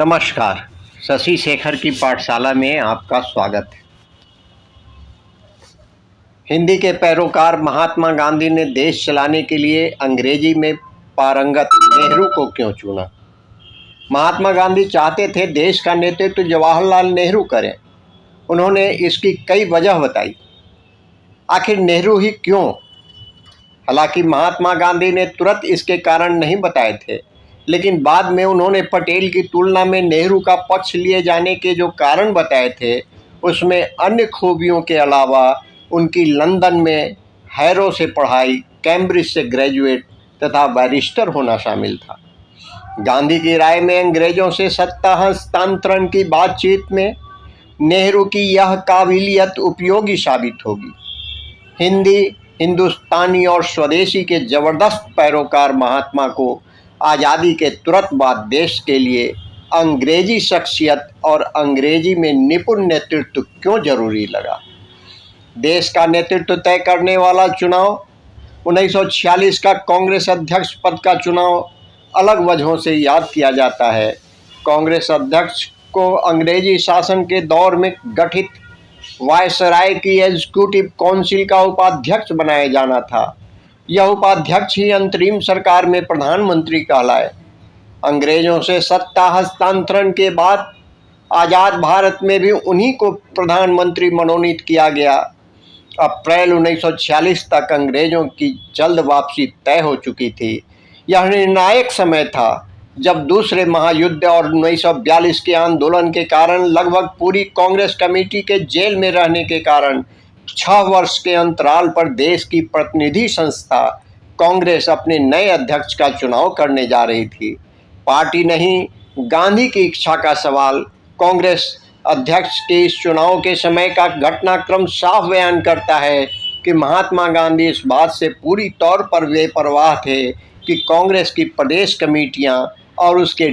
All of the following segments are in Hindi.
नमस्कार। शशि शेखर की पाठशाला में आपका स्वागत है। हिंदी के पैरोकार महात्मा गांधी ने देश चलाने के लिए अंग्रेजी में पारंगत नेहरू को क्यों चुना? महात्मा गांधी चाहते थे देश का नेतृत्व जवाहरलाल नेहरू करें। उन्होंने इसकी कई वजह बताई। आखिर नेहरू ही क्यों? हालांकि महात्मा गांधी ने तुरंत इसके कारण नहीं बताए थे, लेकिन बाद में उन्होंने पटेल की तुलना में नेहरू का पक्ष लिए जाने के जो कारण बताए थे, उसमें अन्य खूबियों के अलावा उनकी लंदन में हैरो से पढ़ाई, कैम्ब्रिज से ग्रेजुएट तथा बैरिस्टर होना शामिल था। गांधी की राय में अंग्रेजों से सत्ता हस्तांतरण की बातचीत में नेहरू की यह काबिलियत उपयोगी साबित होगी। हिंदी, हिंदुस्तानी और स्वदेशी के जबरदस्त पैरोकार महात्मा को आज़ादी के तुरंत बाद देश के लिए अंग्रेजी शख्सियत और अंग्रेजी में निपुण नेतृत्व क्यों जरूरी लगा? देश का नेतृत्व तय करने वाला चुनाव 1946 का कांग्रेस अध्यक्ष पद का चुनाव अलग वजहों से याद किया जाता है। कांग्रेस अध्यक्ष को अंग्रेजी शासन के दौर में गठित वायसराय की एग्जीक्यूटिव काउंसिल का उपाध्यक्ष बनाया जाना था। यह उपाध्यक्ष ही अंतरिम सरकार में प्रधानमंत्री कहलाए। अंग्रेजों से सत्ता हस्तांतरण के बाद आज़ाद भारत में भी उन्हीं को प्रधानमंत्री मनोनीत किया गया। अप्रैल 1946 तक अंग्रेजों की जल्द वापसी तय हो चुकी थी। यह निर्णायक समय था जब दूसरे महायुद्ध और 1942 के आंदोलन के कारण लगभग पूरी कांग्रेस कमेटी के जेल में रहने के कारण 6 वर्ष के अंतराल पर देश की प्रतिनिधि संस्था कांग्रेस अपने नए अध्यक्ष का चुनाव करने जा रही थी। पार्टी नहीं, गांधी की इच्छा का सवाल कांग्रेस अध्यक्ष के इस चुनाव के समय का घटनाक्रम साफ बयान करता है कि महात्मा गांधी इस बात से पूरी तौर पर बेपरवाह थे कि कांग्रेस की प्रदेश कमेटियां और उसके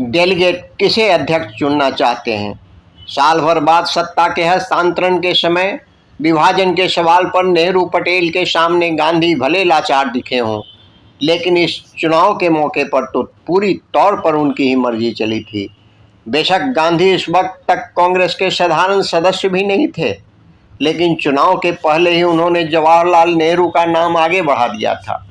डेलीगेट किसे अध्यक्ष चुनना चाहते हैं। साल भर बाद सत्ता के हस्तांतरण के समय विभाजन के सवाल पर नेहरू पटेल के सामने गांधी भले लाचार दिखे हों, लेकिन इस चुनाव के मौके पर तो पूरी तौर पर उनकी ही मर्जी चली थी। बेशक गांधी इस वक्त तक कांग्रेस के साधारण सदस्य भी नहीं थे, लेकिन चुनाव के पहले ही उन्होंने जवाहरलाल नेहरू का नाम आगे बढ़ा दिया था।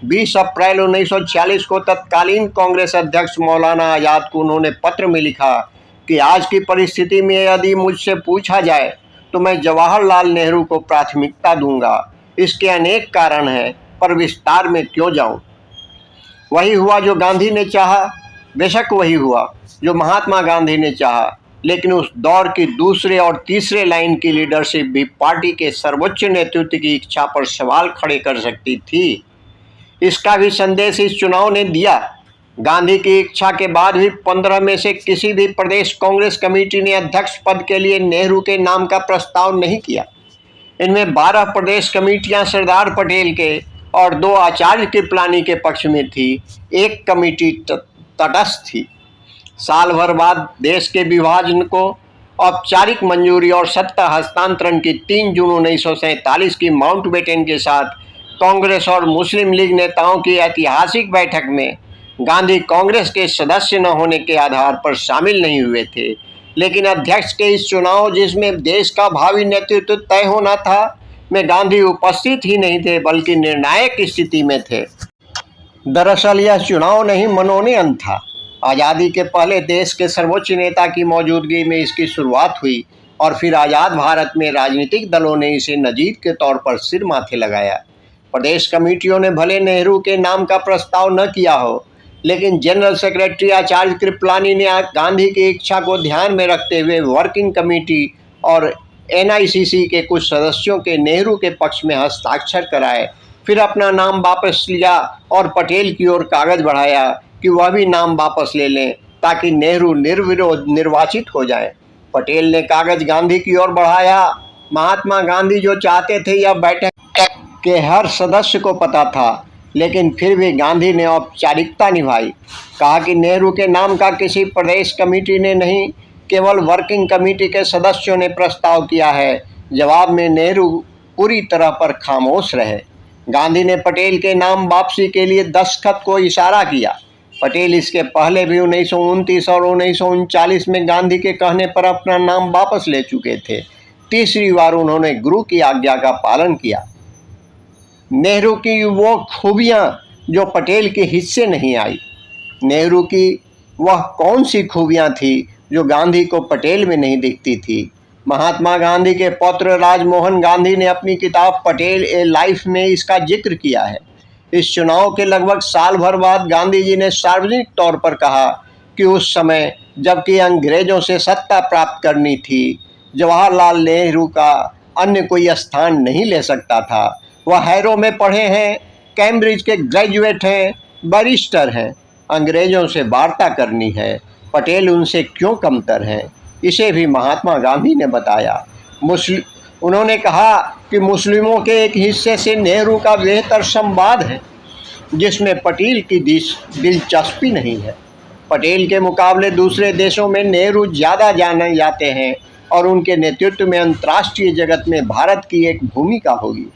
20 अप्रैल 1946 को तत्कालीन कांग्रेस अध्यक्ष मौलाना आज़ाद को उन्होंने पत्र में लिखा कि आज की परिस्थिति में यदि मुझसे पूछा जाए तो मैं जवाहरलाल नेहरू को प्राथमिकता दूंगा। इसके अनेक कारण हैं, पर विस्तार में क्यों जाऊं। वही हुआ जो गांधी ने चाहा, बेशक वही हुआ जो महात्मा गांधी ने चाहा, लेकिन उस दौर की दूसरे और तीसरे लाइन की लीडरशिप भी पार्टी के सर्वोच्च नेतृत्व की इच्छा पर सवाल खड़े कर सकती थी। इसका भी संदेश इस चुनाव ने दिया। गांधी की इच्छा के बाद भी 15 में से किसी भी प्रदेश कांग्रेस कमेटी ने अध्यक्ष पद के लिए नेहरू के नाम का प्रस्ताव नहीं किया। इनमें 12 प्रदेश कमेटियां सरदार पटेल के और 2 आचार्य कृपलानी के पक्ष में थी। एक कमेटी तटस्थ थी। साल भर बाद देश के विभाजन को औपचारिक मंजूरी और सत्ता हस्तांतरण की 3 जून 1947 की माउंटबेटन के साथ कांग्रेस और मुस्लिम लीग नेताओं की ऐतिहासिक बैठक में गांधी कांग्रेस के सदस्य न होने के आधार पर शामिल नहीं हुए थे, लेकिन अध्यक्ष के इस चुनाव जिसमें देश का भावी नेतृत्व तय होना था में गांधी उपस्थित ही नहीं थे, बल्कि निर्णायक स्थिति में थे। दरअसल यह चुनाव नहीं मनोनयन था। आज़ादी के पहले देश के सर्वोच्च नेता की मौजूदगी में इसकी शुरुआत हुई और फिर आज़ाद भारत में राजनीतिक दलों ने इसे नजीर के तौर पर सिर माथे लगाया। प्रदेश कमेटियों ने भले नेहरू के नाम का प्रस्ताव न किया हो, लेकिन जनरल सेक्रेटरी आचार्य कृपलानी ने गांधी की इच्छा को ध्यान में रखते हुए वर्किंग कमेटी और एनआईसीसी के कुछ सदस्यों के नेहरू के पक्ष में हस्ताक्षर कराए। फिर अपना नाम वापस लिया और पटेल की ओर कागज बढ़ाया कि वह भी नाम वापस ले लें ताकि नेहरू निर्विरोध निर्वाचित हो जाए। पटेल ने कागज गांधी की ओर बढ़ाया। महात्मा गांधी जो चाहते थे यह बैठक के हर सदस्य को पता था, लेकिन फिर भी गांधी ने औपचारिकता निभाई। कहा कि नेहरू के नाम का किसी प्रदेश कमेटी ने नहीं, केवल वर्किंग कमेटी के सदस्यों ने प्रस्ताव किया है। जवाब में नेहरू पूरी तरह पर खामोश रहे। गांधी ने पटेल के नाम वापसी के लिए दस्तखत को इशारा किया। पटेल इसके पहले भी 1929 और 1939 में गांधी के कहने पर अपना नाम वापस ले चुके थे। तीसरी बार उन्होंने गुरु की आज्ञा का पालन किया। नेहरू की वो खूबियां जो पटेल के हिस्से नहीं आई। नेहरू की वह कौन सी खूबियां थी जो गांधी को पटेल में नहीं दिखती थी? महात्मा गांधी के पौत्र राजमोहन गांधी ने अपनी किताब पटेल ए लाइफ में इसका जिक्र किया है। इस चुनाव के लगभग साल भर बाद गांधी जी ने सार्वजनिक तौर पर कहा कि उस समय जबकि अंग्रेजों से सत्ता प्राप्त करनी थी, जवाहरलाल नेहरू का अन्य कोई स्थान नहीं ले सकता था। वह हैरो में पढ़े हैं, कैम्ब्रिज के ग्रेजुएट हैं, बैरिस्टर हैं। अंग्रेजों से वार्ता करनी है, पटेल उनसे क्यों कमतर हैं? इसे भी महात्मा गांधी ने बताया। उन्होंने कहा कि मुस्लिमों के एक हिस्से से नेहरू का बेहतर संवाद है जिसमें पटेल की दिलचस्पी नहीं है। पटेल के मुकाबले दूसरे देशों में नेहरू ज़्यादा जाने जाते हैं और उनके नेतृत्व में अंतर्राष्ट्रीय जगत में भारत की एक भूमिका होगी।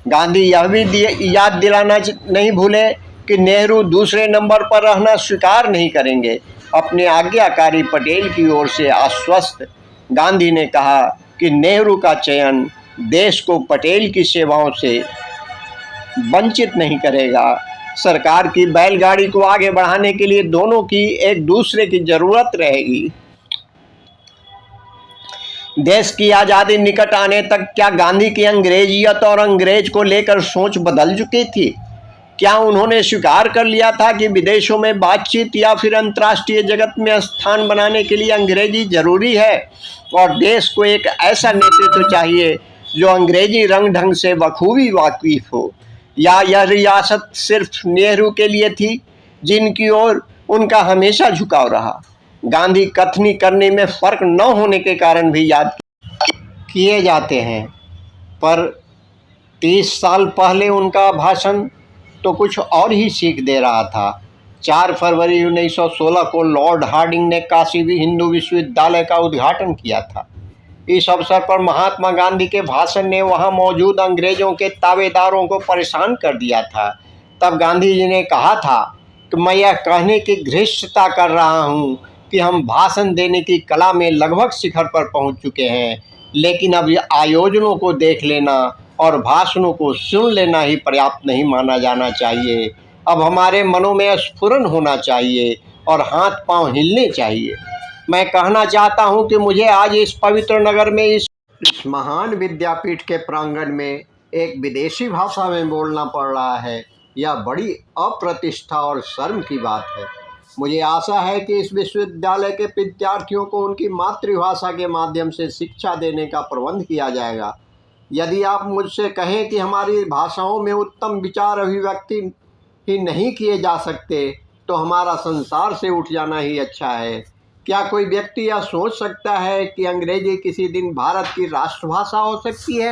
गांधी यह भी याद दिलाना नहीं भूले कि नेहरू दूसरे नंबर पर रहना स्वीकार नहीं करेंगे। अपने आज्ञाकारी पटेल की ओर से आश्वस्त गांधी ने कहा कि नेहरू का चयन देश को पटेल की सेवाओं से वंचित नहीं करेगा। सरकार की बैलगाड़ी को आगे बढ़ाने के लिए दोनों की एक दूसरे की जरूरत रहेगी। देश की आज़ादी निकट आने तक क्या गांधी की अंग्रेजियत और अंग्रेज को लेकर सोच बदल चुकी थी? क्या उन्होंने स्वीकार कर लिया था कि विदेशों में बातचीत या फिर अंतर्राष्ट्रीय जगत में स्थान बनाने के लिए अंग्रेजी जरूरी है और देश को एक ऐसा नेतृत्व चाहिए जो अंग्रेजी रंग ढंग से बखूबी वाकिफ हो? या यह रियासत सिर्फ नेहरू के लिए थी जिनकी ओर उनका हमेशा झुकाव रहा? गांधी कथनी करने में फ़र्क न होने के कारण भी याद किए जाते हैं, पर 30 साल पहले उनका भाषण तो कुछ और ही सीख दे रहा था। 4 फरवरी 1916 को लॉर्ड हार्डिंग ने काशी हिंदू विश्वविद्यालय का उद्घाटन किया था। इस अवसर पर महात्मा गांधी के भाषण ने वहां मौजूद अंग्रेजों के ताबेदारों को परेशान कर दिया था। तब गांधी जी ने कहा था कि मैं यह कहने की धृष्टता कर रहा हूं कि हम भाषण देने की कला में लगभग शिखर पर पहुंच चुके हैं, लेकिन अब आयोजनों को देख लेना और भाषणों को सुन लेना ही पर्याप्त नहीं माना जाना चाहिए। अब हमारे मनों में स्फुरन होना चाहिए और हाथ पांव हिलने चाहिए। मैं कहना चाहता हूं कि मुझे आज इस पवित्र नगर में इस महान विद्यापीठ के प्रांगण में एक विदेशी भाषा में बोलना पड़ रहा है। यह बड़ी अप्रतिष्ठा और शर्म की बात है। मुझे आशा है कि इस विश्वविद्यालय के विद्यार्थियों को उनकी मातृभाषा के माध्यम से शिक्षा देने का प्रबंध किया जाएगा। यदि आप मुझसे कहें कि हमारी भाषाओं में उत्तम विचार अभिव्यक्ति ही नहीं किए जा सकते, तो हमारा संसार से उठ जाना ही अच्छा है। क्या कोई व्यक्ति यह सोच सकता है कि अंग्रेजी किसी दिन भारत की राष्ट्रभाषा हो सकती है?